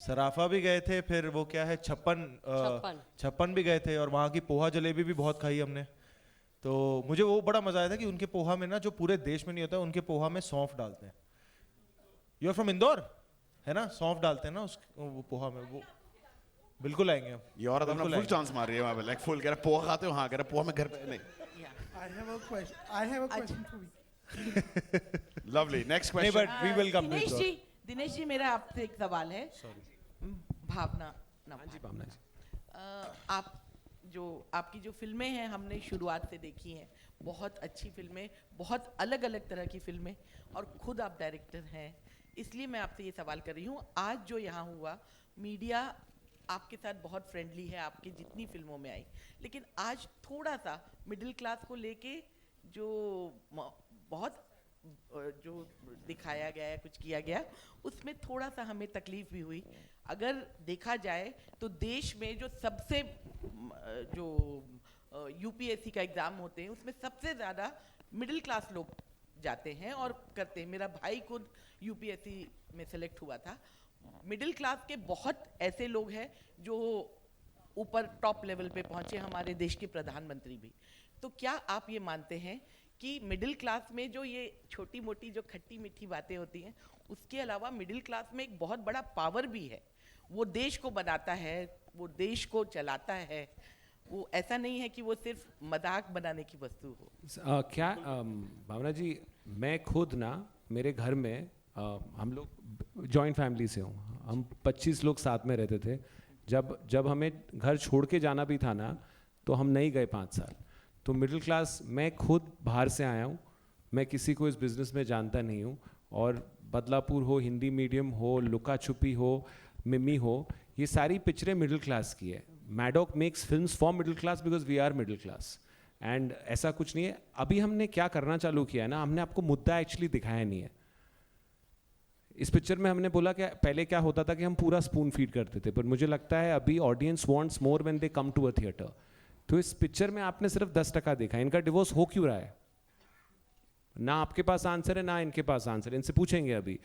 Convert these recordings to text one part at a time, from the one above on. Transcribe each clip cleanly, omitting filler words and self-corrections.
सराफा भी गए थे, फिर वो क्या है छप्पन भी गए थे, और वहाँ की पोहा जलेबी भी बहुत खाई हमने। तो मुझे वो बड़ा मजा आया था कि उनके पोहा में ना, जो पूरे देश में नहीं होता, उनके पोहा में सौंफ डालते हैं। यू आर फ्रॉम इंदौर, है ना? सौंफ डालते हैं ना वो पोहा में। वो बिल्कुल आएंगे हम। ये औरत अपना फुल चांस मार रही है वहाँ पे, लाइक फुल कह रहा पोहा खाते हो? हाँ कह रहा पोहा में घर पे नहीं। I have a question for you. Lovely, next नहीं, question. But we will come to Dinesh ji मेरा आपसे एक सवाल है। भावना जी भावना जी, आप जो आपकी जो फिल्में हैं हमने शुरुआत से देखी हैं, बहुत अच्छी फिल्में, बहुत अलग अलग तरह की फिल्में, और खुद आप डायरेक्टर हैं, इसलिए मैं आपसे ये सवाल कर रही हूँ। आज जो यहाँ हुआ, मीडिया आपके साथ बहुत फ्रेंडली है, आपकी जितनी फिल्मों में आई, लेकिन आज थोड़ा सा मिडिल क्लास को लेके जो बहुत जो दिखाया गया है, कुछ किया गया, उसमें थोड़ा सा हमें तकलीफ भी हुई। अगर देखा जाए तो देश में जो सबसे जो यूपीएससी का एग्ज़ाम होते हैं, उसमें सबसे ज़्यादा मिडिल क्लास लोग जाते हैं और करते हैं। मेरा भाई खुद यूपीएससी में सेलेक्ट हुआ था। मिडिल क्लास के बहुत ऐसे लोग हैं जो ऊपर टॉप लेवल पे पहुंचे, हमारे देश के प्रधानमंत्री भी। तो क्या आप ये मानते हैं कि मिडिल क्लास में जो ये छोटी मोटी जो खट्टी मीठी बातें होती हैं, उसके अलावा मिडिल क्लास में एक बहुत बड़ा पावर भी है, वो देश को बनाता है, वो देश को चलाता है, वो ऐसा नहीं है कि वो सिर्फ मजाक बनाने की वस्तु हो? भावना जी, मैं खुद ना, मेरे घर में हम लोग जॉइंट फैमिली से हूँ, हम 25 लोग साथ में रहते थे। जब हमें घर छोड़ के जाना भी था ना, तो हम नहीं गए 5 साल। तो मिडिल क्लास, मैं खुद बाहर से आया हूँ, मैं किसी को इस बिज़नेस में जानता नहीं हूँ, और बदलापुर हो, हिंदी मीडियम हो, लुका छुपी हो, मिमी हो, ये सारी पिक्चरें मिडिल क्लास की है। Maddock makes films for middle class because we are middle class, and ऐसा कुछ नहीं है। अभी हमने क्या करना चालू किया है ना, हमने आपको मुद्दा एक्चुअली दिखाया नहीं है। इस पिक्चर में हमने बोला कि पहले क्या होता था कि हम पूरा स्पून फीड करते थे, पर मुझे लगता है अभी audience wants more when they come to a theatre. तो इस पिक्चर में आपने सिर्फ 10% देखा। इनका डिवोर्स हो क्यों रहा है? ना आपके पास आंसर है, ना इनके पास आंसर है, इनसे पूछेंगे अभी।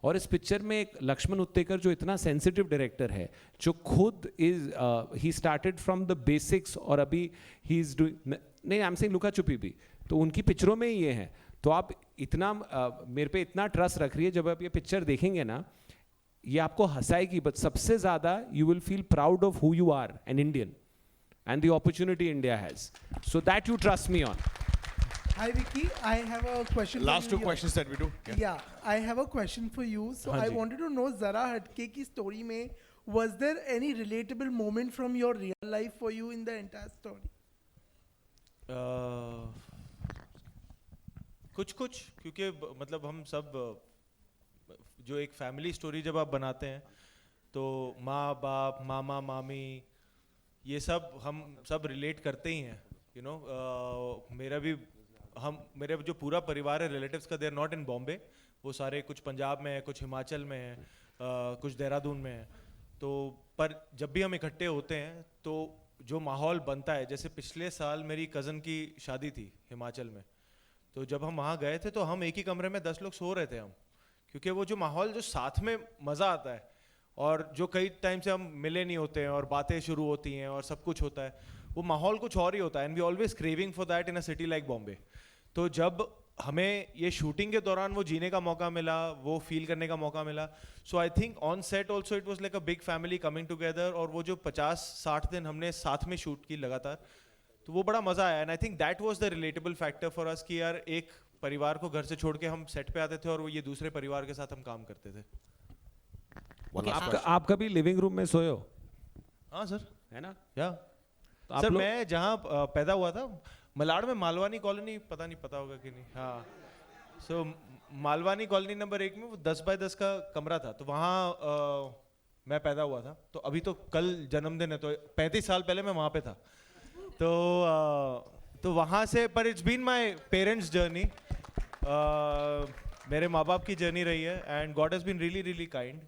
और इस पिक्चर में एक लक्ष्मण उत्तेकर जो इतना सेंसिटिव डायरेक्टर है, जो खुद he started from the basics, और अभी ही इज डूइंग, नहीं आई एम सेइंग लुका छुपी भी, तो उनकी पिक्चरों में ही ये है। तो आप इतना मेरे पे इतना ट्रस्ट रख रही है, जब आप ये पिक्चर देखेंगे ना, ये आपको हंसाएगी, बट सबसे ज़्यादा you will feel proud of who you are, an Indian, and the opportunity India has. So that you trust me on. Hi Vicky, I have a question. Last for two you. questions that we do. Yeah, I have a question for you. So हाँ I जी। wanted to know, Zara Hatke की story में, was there any relatable moment from your real life for you in the entire story? कुछ क्योंकि मतलब हम सब जो एक फैमिली स्टोरी जब आप बनाते हैं, तो माँ बाप, मामा मामी, ये सब हम सब रिलेट करते ही हैं, यू नो। मेरे जो पूरा परिवार है रिलेटिव्स का, they are not in Bombay, वो सारे कुछ पंजाब में है, कुछ हिमाचल में है, कुछ देहरादून में है। तो पर जब भी हम इकट्ठे होते हैं तो जो माहौल बनता है, जैसे पिछले साल मेरी कज़न की शादी थी हिमाचल में, तो जब हम वहाँ गए थे तो हम एक ही कमरे में 10 लोग सो रहे थे हम, क्योंकि वो जो माहौल, जो साथ में मज़ा आता है, और जो कई टाइम से हम मिले नहीं होते हैं और बातें शुरू होती हैं और सब कुछ होता है, वो माहौल कुछ और ही होता है, and we always craving for that in a city like Bombay. तो जब हमें ये शूटिंग के दौरान वो जीने का मौका मिला, वो फील करने का मौका मिला, so I think on set also it was like a big family coming together. और वो जो 50-60 दिन हमने साथ में शूट की लगातार, तो वो बड़ा मज़ा आया, and I think that was the relatable factor for us कि यार एक परिवार को घर से छोड़ के हम सेट पे आते थे और वो ये दूसरे परिवार के साथ हम काम करते थे। आप कभी लिविंग रूम में सोए हो? हाँ सर, है ना? या तो आप सर, लोग, मैं जहाँ पैदा हुआ था, मलाड में, मालवानी कॉलोनी, पता नहीं पता होगा कि नहीं। हाँ, सो मालवानी कॉलोनी नंबर 1 में वो 10 बाय 10 का कमरा था, तो वहाँ मैं पैदा हुआ था। तो अभी तो कल जन्मदिन है, तो 35 साल पहले मैं वहाँ पे था। तो वहाँ से, पर it's been my parents journey, मेरे माँ बाप की जर्नी रही है, and God has been really really kind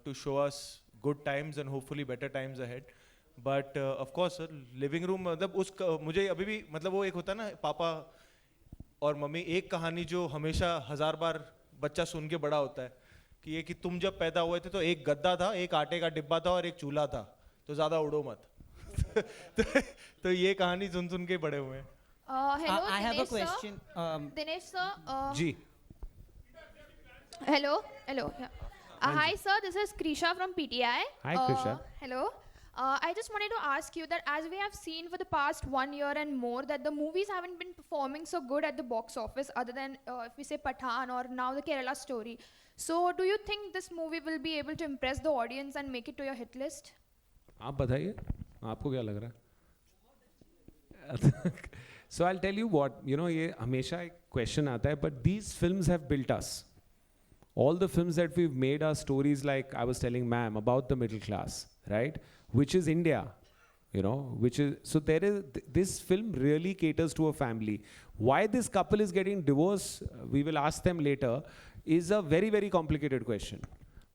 to show us good times and hopefully better times ahead. But of course sir, living room, मतलब मुझे अभी भी, मतलब वो एक होता है ना, पापा और मम्मी, एक कहानी जो हमेशा 1000 बार बच्चा सुन के बड़ा होता है, कि ये कि तुम जब पैदा हुए थे तो एक गद्दा था, एक आटे का डिब्बा था और एक चूल्हा था, तो ज़्यादा उड़ो मत। तो ये कहानी सुन सुन के बड़े हुए हैं। Hello, I have a Dinesh sir. question. Dinesh sir. Ji Hello. Hello. Yeah. Hi sir, this is Krisha from PTI. Hi, Krisha. Hello. I just wanted to ask you that as we have seen for the past 1 year and more that the movies haven't been performing so good at the box office other than if we say Pathaan or now the Kerala Story. So do you think this movie will be able to impress the audience and make it to your hit list? आप बताइए, आपको क्या लग रहा है? So I'll tell you what, you know, ये हमेशा एक question आता है, but these films have built us. All the films that we've made are stories like I was telling ma'am about the middle class, right? Which is India, you know, which is, so there is, this film really caters to a family. Why this couple is getting divorced, we will ask them later, is a very, very complicated question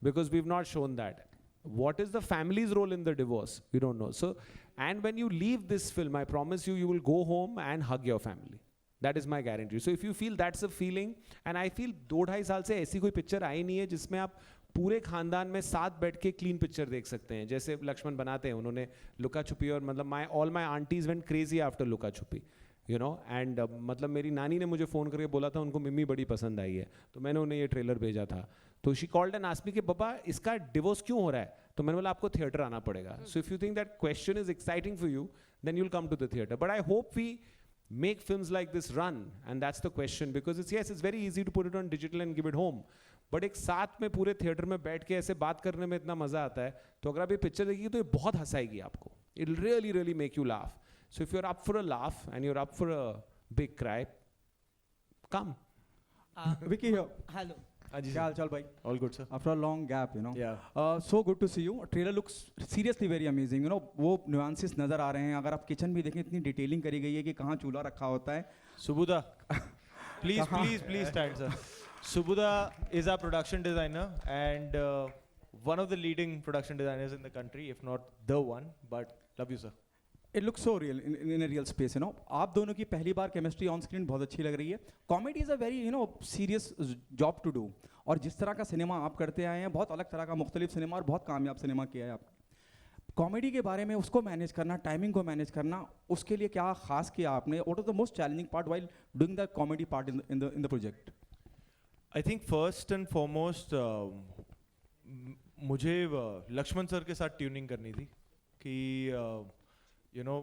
because we've not shown that. What is the family's role in the divorce? We don't know. So, and when you leave this film, I promise you, you will go home and hug your family. That is my guarantee. So if you feel that's a feeling, and I feel 2-2.5 साल से ऐसी कोई picture आई नहीं है जिसमें आप पूरे खानदान में साथ बैठ के क्लीन पिक्चर देख सकते हैं, जैसे लक्ष्मण बनाते हैं उन्होंने लुका छुपी, और मतलब all my aunties went crazy after Luka Chuppi, you no, and मतलब मेरी नानी ने मुझे फ़ोन करके बोला था उनको मिम्मी बड़ी पसंद आई है, तो मैंने उन्हें ये ट्रेलर भेजा था, तो she called and asked me कि पापा इसका डिवोर्स क्यों हो रहा है, तो मैंने बोला आपको थिएटर आना पड़ेगा. So if you think that question is exciting for you, then you will come to the theatre. But I hope we make films like this run, and that's the question, because it's very easy to put it on digital and give it home, but एक साथ में पूरे theatre में बैठ के ऐसे बात करने में इतना मजा आता है, तो अगर आप ये पिक्चर देखिए तो ये बहुत हंसाएगी आपको. It'll really really make you laugh. So if you're up for a laugh and you're up for a big cry, come. Vicky here. Hello. क्या हाल चाल भाई? All good, sir. After a long gap, you know. Yeah. So good to see you. Trailer looks seriously very amazing. You know, वो nuances नज़र आ रहे हैं. अगर आप kitchen भी देखें, इतनी डिटेलिंग करी गई है कि कहाँ चूल्हा रखा होता है. Subudha, please stand, sir. Subudha is our production designer and one of the leading production designers in the country, if not the one. But love you, sir. It looks so real in a real space, you know. आप दोनों की पहली बार chemistry on screen बहुत अच्छी लग रही है. Comedy is a very serious job to do, और जिस तरह का सिनेमा आप करते आए हैं, बहुत अलग तरह का मुख्तलिफ सिनेमा और बहुत कामयाब सिनेमा किया है आपने. कॉमेडी के बारे में उसको मैनेज करना, टाइमिंग को मैनेज करना, उसके लिए क्या खास किया आपने? What is the most challenging part while doing the comedy part in the project? I think first and foremost मुझे लक्ष्मण सर के साथ ट्यूनिंग करनी थी कि यू नो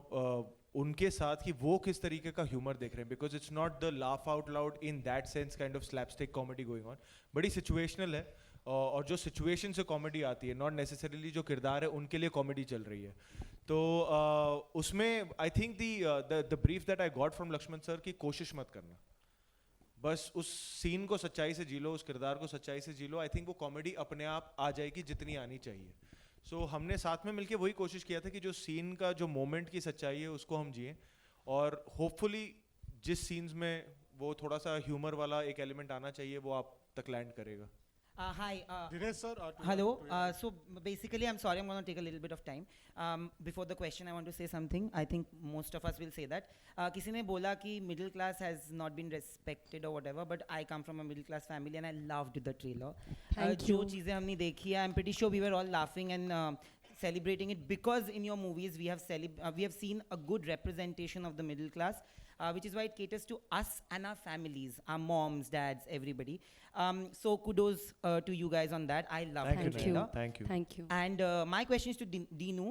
उनके साथ कि वो किस तरीके का ह्यूमर देख रहे हैं, because it's not the laugh out loud in that sense kind of slapstick comedy going on, बड़ी सिचुएशनल है, और जो सिचुएशन से कॉमेडी आती है, नॉट नेसेसरीली जो किरदार है उनके लिए कॉमेडी चल रही है. तो उसमें I think the brief that I got from Laxman sir की कोशिश मत करना, बस उस सीन को सच्चाई से जी लो, उस किरदार को सच्चाई से जी लो. आई थिंक वो कॉमेडी अपने आप आ जाएगी जितनी आनी चाहिए. सो हमने साथ में मिलके वही कोशिश किया था कि जो सीन का जो मोमेंट की सच्चाई है उसको हम जिए, और होपफुली जिस सीन्स में वो थोड़ा सा ह्यूमर वाला एक एलिमेंट आना चाहिए वो आप तक लैंड करेगा. Hi. Dinesh sir. Hello. So basically, I'm sorry, I'm going to take a little bit of time. Before the question, I want to say something. I think most of us will say that. किसी ने बोला कि middle class has not been respected or whatever, but I come from a middle class family and I loved the trailer. जो चीज़ें हमने देखी है, I'm pretty sure we were all laughing and celebrating it because in your movies we have seen a good representation of the middle class. Which is why it caters to us and our families, our moms, dads, everybody. So kudos to you guys on that. I love the trailer. Thank you. Thank you. And my question is to Dinu.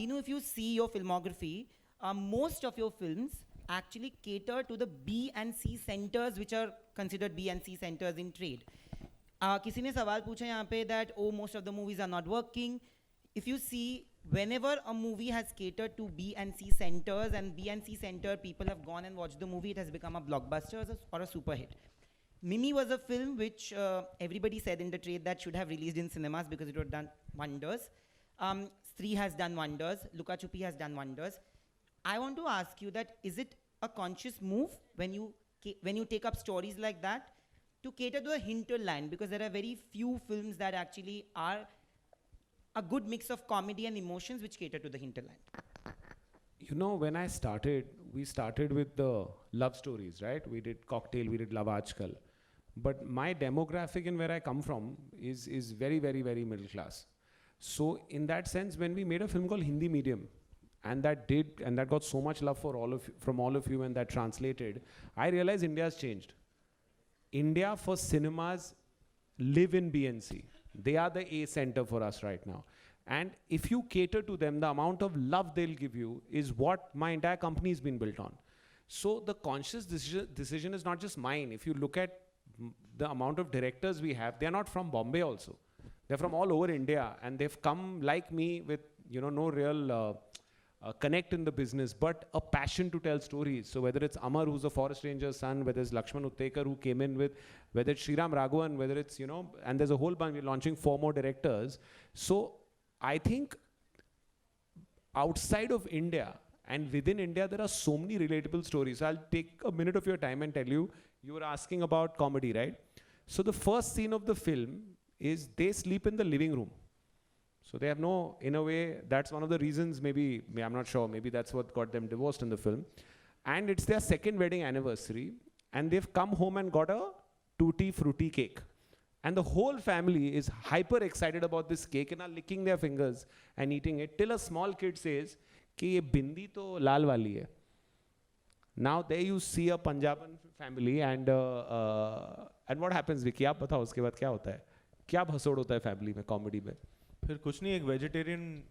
Dinu, if you see your filmography, most of your films actually cater to the B and C centers, which are considered B and C centers in trade. किसी ने सवाल पूछा यहाँ पे that most of the movies are not working. If you see, whenever a movie has catered to B and C centers and B and C center people have gone and watched the movie, it has become a blockbuster or a super hit. Mimi was a film which everybody said in the trade that should have released in cinemas because it would have done wonders. Stree has done wonders. Luka Chupi has done wonders. I want to ask you that is it a conscious move when you take up stories like that to cater to the hinterland, because there are very few films that actually are a good mix of comedy and emotions which cater to the hinterland? You know, when I started, we started with the love stories, right? We did Cocktail, we did Love Aajkal. but my demographic and where I come from is very, very, very middle class. So in that sense, when we made a film called Hindi Medium, and that got so much love from all of you, and that translated, I realized India has changed. India for cinemas live in BNC. They are the A center for us right now. And if you cater to them, the amount of love they'll give you is what my entire company has been built on. So the conscious decision is not just mine. If you look at the amount of directors we have, they're not from Bombay also. They're from all over India, and they've come like me with, no real connect in the business, but a passion to tell stories. So whether it's Amar, who's a forest ranger's son, whether it's Lakshman Uttekar, who came in with, whether it's Sriram Raghavan, whether it's, and there's a whole bunch, we're launching 4 more directors. So I think outside of India and within India, there are so many relatable stories. So I'll take a minute of your time and tell you, you were asking about comedy, right? So the first scene of the film is they sleep in the living room. So they have no, in a way, that's one of the reasons, maybe I'm not sure, maybe that's what got them divorced in the film. And it's their 2nd wedding anniversary, and they've come home and got a tutti frutti cake. And the whole family is hyper excited about this cake and are licking their fingers and eating it, till a small kid says, कि ये बिंदी तो लाल वाली है. Now there you see a Punjaban family, and what happens, Vicky? आप बताओ उसके बाद क्या होता है? क्या भसोड़ होता है फैमिली में, कॉमेडी में? फिर कुछ नहीं, एक वेजिटेरियन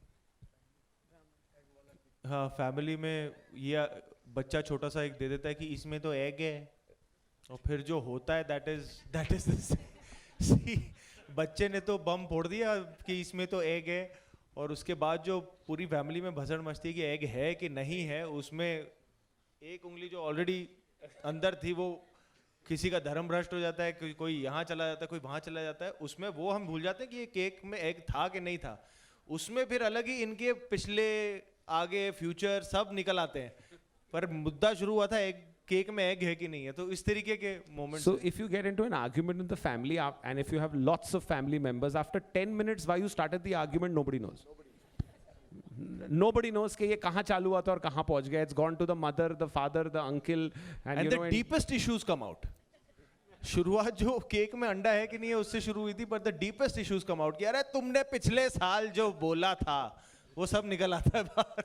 फैमिली में ये बच्चा छोटा सा एक दे देता है कि इसमें तो एग है, और फिर जो होता है दैट इज बच्चे ने तो बम फोड़ दिया कि इसमें तो एग है, और उसके बाद जो पूरी फैमिली में भसड़ मचती है कि एग है कि नहीं है, उसमें एक उंगली जो ऑलरेडी अंदर थी वो किसी का धर्म भ्रष्ट हो जाता है, कोई यहाँ चला जाता है, कोई वहाँ चला जाता है, उसमें वो हम भूल जाते हैं कि ये केक में एग था कि नहीं था. उसमें फिर अलग ही इनके पिछले आगे फ्यूचर सब निकल आते हैं, पर मुद्दा शुरू हुआ था एग, केक में एग है कि नहीं है. तो इस तरीके के moment. So if you get into an argument in the family, and if you have lots of family members, after 10 minutes why you started the argument, nobody knows. Nobody knows कि ये कहाँ चालू हुआ था और कहाँ पहुँच गया. It's gone to the mother, the father, the uncle, and the deepest issues come out. शुरुआत जो केक में अंडा है कि नहीं है उससे शुरू हुई थी, but the deepest issues come out कि अरे तुमने पिछले साल जो बोला था वो सब निकल आता है बाहर.